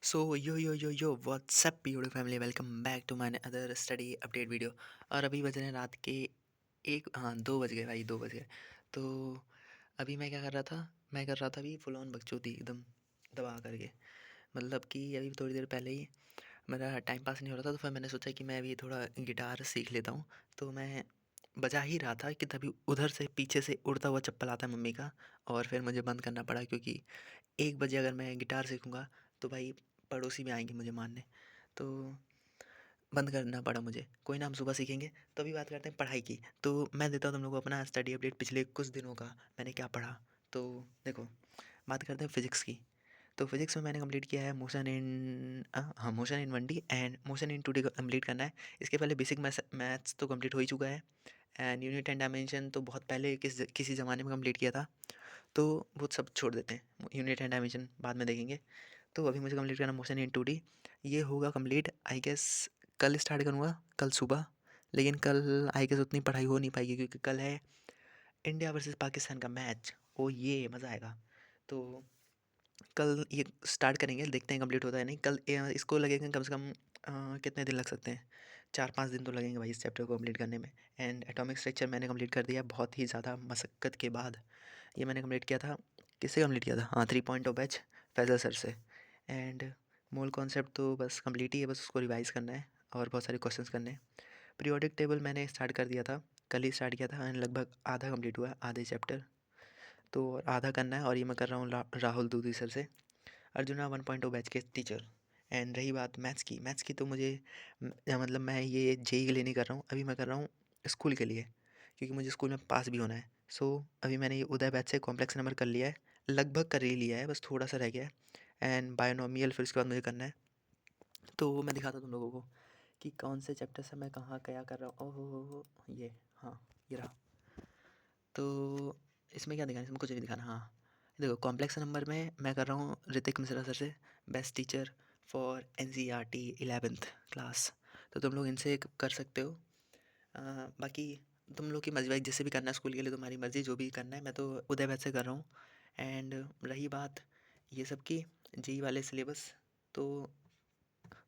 So yo what's up beautiful family, welcome back to my other study update video. और अभी बज रहे हैं रात के 2 बज गए भाई, 2 बज गए। तो अभी मैं क्या कर रहा था, मैं कर रहा था अभी फुल ऑन बकचोदी एकदम दबा करके। मतलब कि अभी थोड़ी देर पहले ही मेरा टाइम पास नहीं हो रहा था, तो फिर मैंने सोचा कि मैं अभी थोड़ा गिटार सीख लेता हूँ। तो मैं बजा ही रहा था कि तभी उधर से पीछे से उड़ता हुआ चप्पल आता है मम्मी का। और फिर मुझे बंद करना पड़ा, क्योंकि 1 बजे अगर मैं गिटार सीखूँगा तो भाई पड़ोसी भी आएंगे मुझे मारने। तो बंद करना पड़ा मुझे। कोई ना, हम सुबह सीखेंगे। तो अभी बात करते हैं पढ़ाई की। तो मैं देता हूँ तुम लोगों को अपना स्टडी अपडेट पिछले कुछ दिनों का, मैंने क्या पढ़ा। तो देखो, बात करते हैं फिज़िक्स की। तो फिज़िक्स में मैंने कंप्लीट किया है motion in 1D and motion in 2D complete करना है। इसके पहले बेसिक मैथ्स तो कंप्लीट हो ही चुका है। एंड यूनिट एंड डायमेंशन तो बहुत पहले किसी ज़माने में कंप्लीट किया था। तो वो सब छोड़ देते हैं, यूनिट एंड डायमेंशन बाद में देखेंगे। तो अभी मुझे कंप्लीट करना मोशन इन 2D। ये होगा कंप्लीट आई गेस, कल स्टार्ट करूँगा, कल सुबह। लेकिन कल आई गेस उतनी पढ़ाई हो नहीं पाएगी, क्योंकि कल है इंडिया वर्सेस पाकिस्तान का मैच। ओ ये मज़ा आएगा। तो कल ये स्टार्ट करेंगे, देखते हैं कंप्लीट होता है नहीं। कल इसको लगेगा कम से कम कितने दिन लग सकते हैं, 4-5 दिन तो लगेंगे भाई इस चैप्टर को कंप्लीट करने में। एंड एटॉमिक स्ट्रक्चर मैंने कंप्लीट कर दिया बहुत ही ज़्यादा मशक्क़त के बाद। ये मैंने कंप्लीट किया था, किससे कंप्लीट किया था, हाँ 3 बैच फैजल सर से। एंड मूल कॉन्सेप्ट तो बस कंप्लीट ही है, बस उसको रिवाइज़ करना है और बहुत सारे क्वेश्चंस करने हैं। पीरियोडिक टेबल मैंने स्टार्ट कर दिया था, कल ही स्टार्ट किया था एंड लगभग आधा कंप्लीट हुआ है, आधे चैप्टर। तो आधा करना है और ये मैं कर रहा हूँ राहुल दूधी सर से, अर्जुना 1.0 बैच के टीचर। एंड रही बात मैथ्स की तो मुझे मतलब मैं ये जेई के लिए नहीं कर रहा हूँ, अभी मैं कर रहा हूँ स्कूल के लिए, क्योंकि मुझे स्कूल में पास भी होना है। सो अभी मैंने ये उदय बैच से कॉम्प्लेक्स नंबर कर लिया है, लगभग कर ही लिया है, बस थोड़ा सा रह गया है। एंड बायोनोमियल फिर उसके बाद मुझे करना है। तो मैं दिखाता हूँ तुम लोगों को कि कौन से चैप्टर से मैं कहाँ क्या कर रहा हूँ। ओहो हो, ये हाँ, ये रहा। तो इसमें क्या दिखाना है, इसमें कुछ नहीं दिखाना। हाँ देखो, कॉम्प्लेक्स नंबर में मैं कर रहा हूँ ऋतिक मिश्रा सर से, best teacher for NCERT 11th class. तो तुम लोग इनसे कर सकते हो। बाकी तुम लोग की मर्जी भाई, जिससे भी करना है स्कूल के लिए तुम्हारी मर्ज़ी, जो भी करना है। मैं तो उदय बैच से कर रहा हूँ। एंड रही बात ये सब की, जी वाले सिलेबस, तो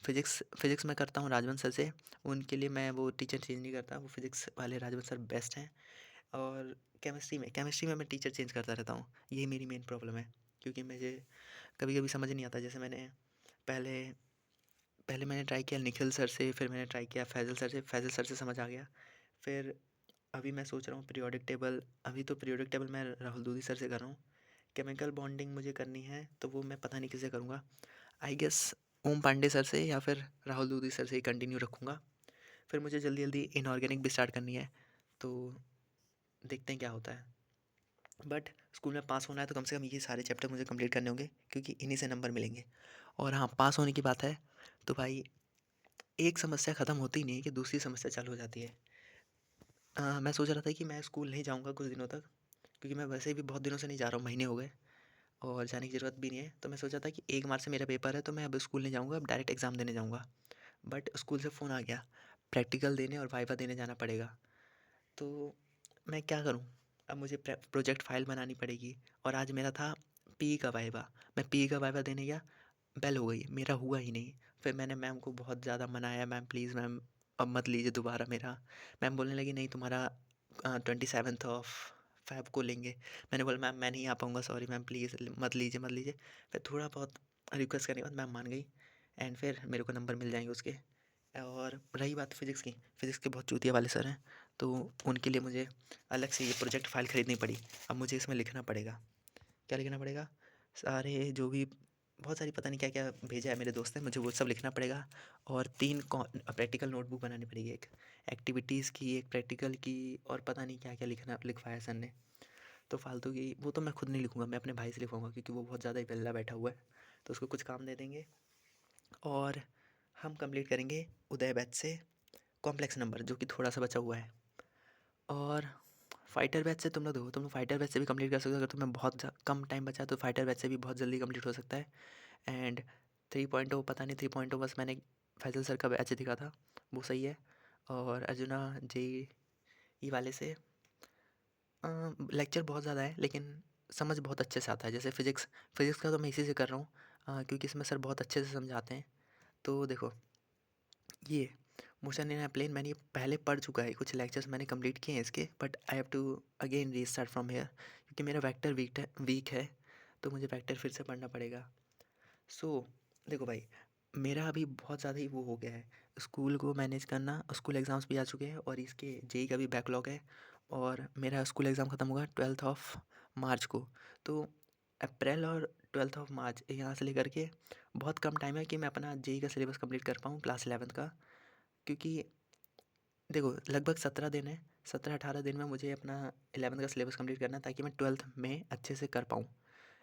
फिज़िक्स में करता हूँ राजवंश सर से। उनके लिए मैं वो टीचर चेंज नहीं करता, वो फिज़िक्स वाले राजवंश सर बेस्ट हैं। और केमिस्ट्री में मैं टीचर चेंज करता रहता हूँ, यही मेरी मेन प्रॉब्लम है। क्योंकि मुझे कभी कभी समझ नहीं आता। जैसे मैंने पहले पहले मैंने ट्राई किया निखिल सर से, फिर मैंने ट्राई किया फैज़ल सर से समझ आ गया। फिर अभी मैं सोच रहा हूँ पीरियोडिक टेबल, अभी तो पीरियोडिक टेबल मैं राहुल दूधी सर से कर रहा हूँ। केमिकल बॉन्डिंग मुझे करनी है, तो वो मैं पता नहीं किससे करूँगा। I guess Om Pandey sir से या फिर राहुल दूधी सर से ही कंटिन्यू रखूँगा। फिर मुझे जल्दी जल्दी इनऑर्गेनिक भी स्टार्ट करनी है, तो देखते हैं क्या होता है। बट स्कूल में पास होना है तो कम से कम ये सारे चैप्टर मुझे कंप्लीट करने होंगे, क्योंकि इन्हीं से नंबर मिलेंगे। और हाँ, पास होने की बात है तो भाई एक समस्या ख़त्म होती ही नहीं है कि दूसरी समस्या चालू हो जाती है। मैं सोच रहा था कि मैं स्कूल नहीं जाऊँगा कुछ दिनों तक, क्योंकि मैं वैसे भी बहुत दिनों से नहीं जा रहा हूँ, महीने हो गए और जाने की ज़रूरत भी नहीं है। तो मैं सोचा था कि 1 मार्च से मेरा पेपर है, तो मैं अब स्कूल नहीं जाऊँगा, अब डायरेक्ट एग्ज़ाम देने जाऊँगा। बट स्कूल से फ़ोन आ गया, प्रैक्टिकल देने और वाइवा देने जाना पड़ेगा। तो मैं क्या करूँ? अब मुझे प्रोजेक्ट फ़ाइल बनानी पड़ेगी। और आज मेरा था पीई का वाइवा। मैं पीई का वाइवा देने गया, बेल हो गई, मेरा हुआ ही नहीं। फिर मैंने मैम को बहुत ज़्यादा मनाया, मैम प्लीज़ मैम अब मत लीजिए दोबारा मेरा। मैम बोलने लगी नहीं तुम्हारा 27th ऑफ फ़ेब को लेंगे। मैंने बोला मैम मैं नहीं आ पाऊँगा, सॉरी मैम प्लीज़ मत लीजिए मत लीजिए। फिर थोड़ा बहुत रिक्वेस्ट करने के बाद मैम मान गई। एंड फिर मेरे को नंबर मिल जाएंगे उसके। और रही बात फिज़िक्स की, फ़िज़िक्स के बहुत चूतिया वाले सर हैं, तो उनके लिए मुझे अलग से ये प्रोजेक्ट फ़ाइल ख़रीदनी पड़ी। अब मुझे इसमें लिखना पड़ेगा, क्या लिखना पड़ेगा, सारे जो भी बहुत सारी पता नहीं क्या क्या भेजा है मेरे दोस्त ने, मुझे वो सब लिखना पड़ेगा। और 3 प्रैक्टिकल नोटबुक बनानी पड़ेगी, एक एक्टिविटीज़ की, एक प्रैक्टिकल की, और पता नहीं क्या क्या लिखवाया सर ने। तो फालतू की वो तो मैं खुद नहीं लिखूँगा, मैं अपने भाई से लिखवाऊँगा, क्योंकि वो बहुत ज़्यादा ही वेला बैठा हुआ है। तो उसको कुछ काम दे देंगे और हम कंप्लीट करेंगे उदय बैच से कॉम्प्लेक्स नंबर, जो कि थोड़ा सा बचा हुआ है। और फाइटर बैच से तुम लोग देखो, तुम लोग फाइटर बैच से भी कंप्लीट कर सकते हो। अगर तुम्हें बहुत कम टाइम बचा है तो फाइटर बैच से भी बहुत जल्दी कंप्लीट हो सकता है। एंड 3.0 पता नहीं, 3.0 बस मैंने फैजल सर का बैच दिखा था, वो सही है। और अर्जुना जेई वाले से लेक्चर बहुत ज़्यादा है, लेकिन समझ बहुत अच्छे से आता है। जैसे फिज़िक्स का तो मैं इसी से कर रहा हूँ। क्योंकि इसमें सर बहुत अच्छे से समझाते हैं। तो देखो, ये मोशन इन अ प्लेन मैंने ये पहले पढ़ चुका है, कुछ लेक्चर्स मैंने कंप्लीट किए हैं इसके, but I have to again restart from here, क्योंकि मेरा वेक्टर वीक है, तो मुझे वेक्टर फिर से पढ़ना पड़ेगा। सो देखो भाई, मेरा अभी बहुत ज़्यादा ही वो हो गया है, स्कूल को मैनेज करना, स्कूल एग्ज़ाम्स भी आ चुके हैं और इसके जेई का भी बैकलॉग है, और मेरा स्कूल एग्ज़ाम ख़त्म होगा 12th ऑफ मार्च को। तो अप्रैल और 12th ऑफ मार्च यहाँ से लेकर के बहुत कम टाइम है कि मैं अपना जेई का सिलेबस कंप्लीट कर पाऊँ क्लास 11th का, क्योंकि देखो लगभग 17 दिन है, 17-18 दिन में मुझे अपना 11th का सिलेबस कंप्लीट करना है, ताकि मैं 12th में अच्छे से कर पाऊँ।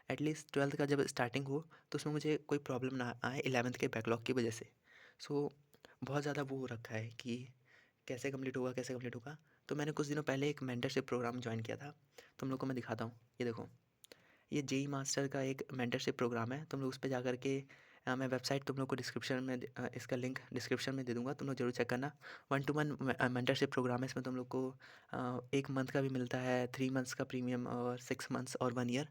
एटलीस्ट 12th का जब स्टार्टिंग हो तो उसमें मुझे कोई प्रॉब्लम ना आए 11th के बैकलॉग की वजह से। सो बहुत ज़्यादा वो हो रखा है कि कैसे कंप्लीट होगा, कैसे कंप्लीट होगा। तो मैंने कुछ दिनों पहले एक मेंटरशिप प्रोग्राम ज्वाइन किया था, तुम लोग को मैं दिखाता हूँ। ये देखो, ये जेई मास्टर का एक मेंटरशिप प्रोग्राम है, तुम लोग उस पे जा कर के मैं वेबसाइट तुम लोग को डिस्क्रिप्शन में इसका लिंक डिस्क्रिप्शन में दे दूँगा, तुम लोग ज़रूर चेक करना। 1 टू 1 मेंटरशिप प्रोग्राम है, इसमें तुम लोग को 1 मंथ का भी मिलता है, 3 मंथ्स का प्रीमियम और 6 मंथ्स और 1 ईयर।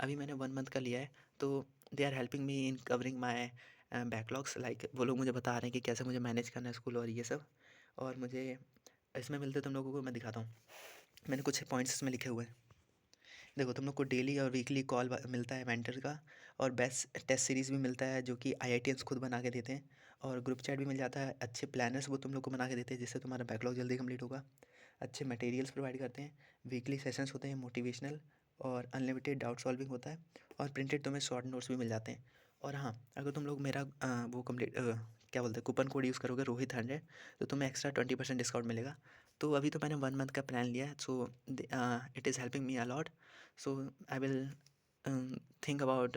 अभी मैंने 1 मंथ का लिया है, तो they are helping me in covering my backlogs, like वो लोग मुझे बता रहे हैं कि कैसे मुझे मैनेज करना है स्कूल और ये सब, और मुझे इसमें मिलते तुम लोगों को मैं दिखाता हूँ। मैंने कुछ पॉइंट्स इसमें लिखे हुए हैं। देखो, तुम लोग को डेली और वीकली कॉल मिलता है मेंटर का, और बेस्ट टेस्ट सीरीज़ भी मिलता है जो कि आईआईटियंस खुद बना के देते हैं, और ग्रुप चैट भी मिल जाता है, अच्छे प्लानर्स वो तुम लोग को बना के देते हैं जिससे तुम्हारा बैकलॉग जल्दी कंप्लीट होगा। अच्छे मटेरियल्स प्रोवाइड करते हैं, वीकली सेशंस होते हैं मोटिवेशनल, और अनलिमिटेड डाउट सॉल्विंग होता है, और प्रिंटेड तुम्हें शॉर्ट नोट्स भी मिल जाते हैं। और हाँ, अगर तुम लोग मेरा वो कंप्लीट क्या बोलते हैं, कूपन कोड यूज़ करोगे रोहित 100, तो तुम्हें एक्स्ट्रा 20% डिस्काउंट मिलेगा। तो अभी तो मैंने 1 मंथ का प्लान लिया है, so it is helping me a lot. So I will think about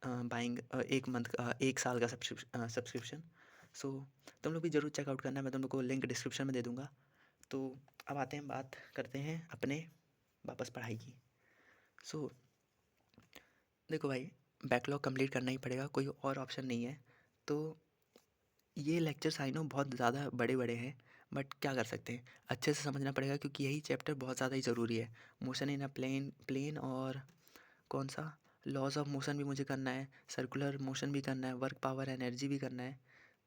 buying 1 month का, 1 साल का सब्सक्रिप्शन। सो तुम लोग भी ज़रूर चेकआउट करना, मैं तुम लोग को लिंक डिस्क्रिप्शन में दे दूँगा। तो अब आते हैं, बात करते हैं अपने वापस पढ़ाई की। सो देखो भाई, बैकलॉग कंप्लीट करना ही पड़ेगा, कोई और ऑप्शन नहीं है। तो ये लेक्चर्स आई नो बहुत ज़्यादा बड़े बड़े हैं, बट क्या कर सकते हैं, अच्छे से समझना पड़ेगा, क्योंकि यही चैप्टर बहुत ज़्यादा ही ज़रूरी है। मोशन इन अ प्लेन और कौन सा, लॉज ऑफ मोशन भी मुझे करना है, सर्कुलर मोशन भी करना है, वर्क पावर एनर्जी भी करना है।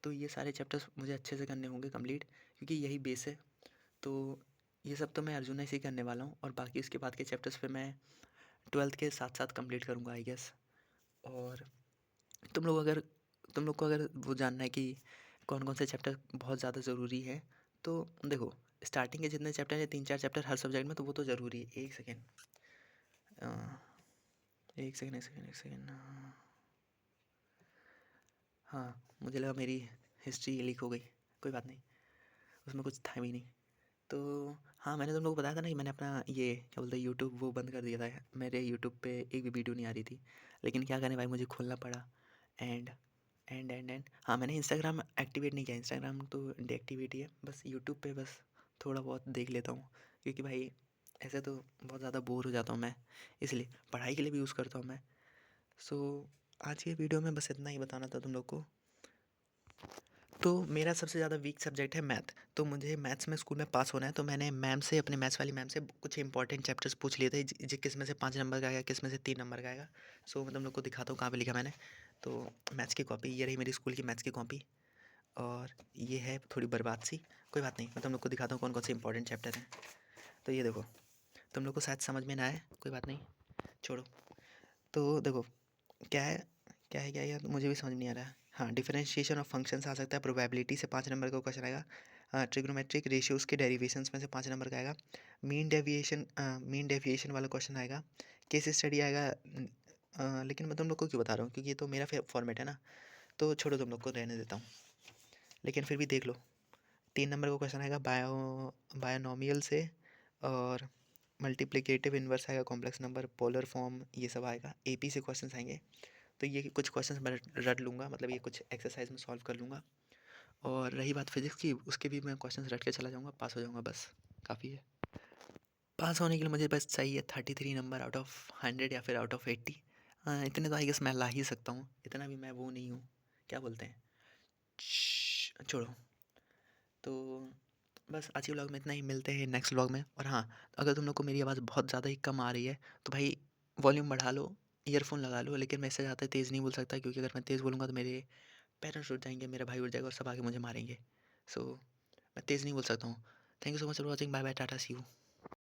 तो ये सारे चैप्टर्स मुझे अच्छे से करने होंगे कंप्लीट, क्योंकि यही बेस है। तो ये सब तो मैं अर्जुना से ही करने वाला हूँ, और बाकी इसके बाद के चैप्टर्स पे मैं 12th के साथ साथ कंप्लीट करूँगा आई गेस। और तुम लोग अगर तुम लोग को अगर वो जानना है कि कौन कौन से चैप्टर बहुत ज़्यादा ज़रूरी है, तो देखो, स्टार्टिंग के जितने चैप्टर हैं, 3-4 चैप्टर हर सब्जेक्ट में, तो वो तो ज़रूरी है। एक सेकेंड, एक सेकेंड, एक सेकेंड, एक सेकेंड। हाँ, मुझे लगा मेरी हिस्ट्री लीक हो गई, कोई बात नहीं, उसमें कुछ था भी नहीं। तो हाँ, मैंने तुम लोग को बताया था ना कि मैंने अपना ये क्या बोलते हैं यूट्यूब वो बंद कर दिया था, मेरे यूट्यूब पे एक भी वीडियो नहीं आ रही थी, लेकिन क्या करें भाई, मुझे खोलना पड़ा। एंड एंड हाँ, मैंने इंस्टाग्राम एक्टिवेट नहीं किया, इंस्टाग्राम तो डीएक्टिवेट ही है, बस यूट्यूब पे बस थोड़ा बहुत देख लेता हूँ, क्योंकि भाई ऐसे तो बहुत ज़्यादा बोर हो जाता हूँ मैं, इसलिए पढ़ाई के लिए भी यूज़ करता हूँ मैं। सो आज के वीडियो में बस इतना ही बताना था तुम लोग को। तो मेरा सबसे ज़्यादा वीक सब्जेक्ट है मैथ, तो मुझे मैथ्स में स्कूल में पास होना है, तो मैंने मैम से, अपने मैथ्स वाली मैम से कुछ इंपॉर्टेंट चैप्टर्स पूछ लिए थे, किस में से 5 नंबर का आएगा, किस में से 3 नंबर का आएगा। सो मैं तुम लोग को दिखाता हूँ कहाँ पे लिखा मैंने। तो मैथ्स की कॉपी ये रही, मेरी स्कूल की मैथ्स की कॉपी, और ये है थोड़ी बर्बाद सी, कोई बात नहीं, मैं तुम लोग को दिखाता हूँ कौन कौन से इंपॉर्टेंट चैप्टर हैं। तो ये देखो, तुम लोग को शायद समझ में ना आए, कोई बात नहीं, छोड़ो। तो देखो, क्या है, क्या है, क्या है यार, मुझे भी समझ नहीं आ रहा है। हाँ, डिफरेंशिएशन ऑफ फंक्शंस आ सकता है, प्रोबेबिलिटी से 5 नंबर का क्वेश्चन आएगा, ट्रिग्नोमेट्रिक रेशियोज़ के डेरिवेशंस में से 5 नंबर का आएगा, मीन डेविएशन वाला क्वेश्चन आएगा, केस स्टडी आएगा। लेकिन मैं तुम लोग को क्यों बता रहा हूँ, क्योंकि ये तो मेरा फॉर्मेट है ना, तो छोड़ो, तुम लोग को रहने देता हूँ, लेकिन फिर भी देख लो। 3 नंबर का क्वेश्चन आएगा बायोनॉमियल से, और मल्टीप्लिकेटिव इन्वर्स आएगा, कॉम्प्लेक्स नंबर, पोलर फॉर्म, ये सब आएगा। एपी से क्वेश्चंस आएंगे, तो ये कुछ क्वेश्चंस मैं रट लूँगा, मतलब ये कुछ एक्सरसाइज में सॉल्व कर लूँगा। और रही बात फिजिक्स की, उसके भी मैं क्वेश्चंस रट के चला जाऊँगा, पास हो जाऊँगा, बस काफ़ी है। पास होने के लिए मुझे बस चाहिए 33 नंबर आउट ऑफ 100 या फिर आउट ऑफ 80। इतने तो आई गेस मैं ला ही सकता हूँ, इतना भी मैं वो नहीं हूँ, क्या बोलते हैं, छोड़ो। तो बस आज के व्लॉग में इतना ही, मिलते हैं नेक्स्ट व्लॉग में। और हाँ, अगर तुम लोग को मेरी आवाज़ बहुत ज़्यादा ही कम आ रही है, तो भाई वॉल्यूम बढ़ा लो, ईयरफ़ोन लगा लो, लेकिन मैं इससे ज़्यादा तेज़ नहीं बोल सकता, क्योंकि अगर मैं तेज़ बोलूँगा तो मेरे पेरेंट्स उठ जाएँगे, मेरा भाई उठ जाएगा और सब आके मुझे मारेंगे। सो मैं तेज़ नहीं बोल सकता हूँ। Thank you so much for watching, bye bye, tata, see you.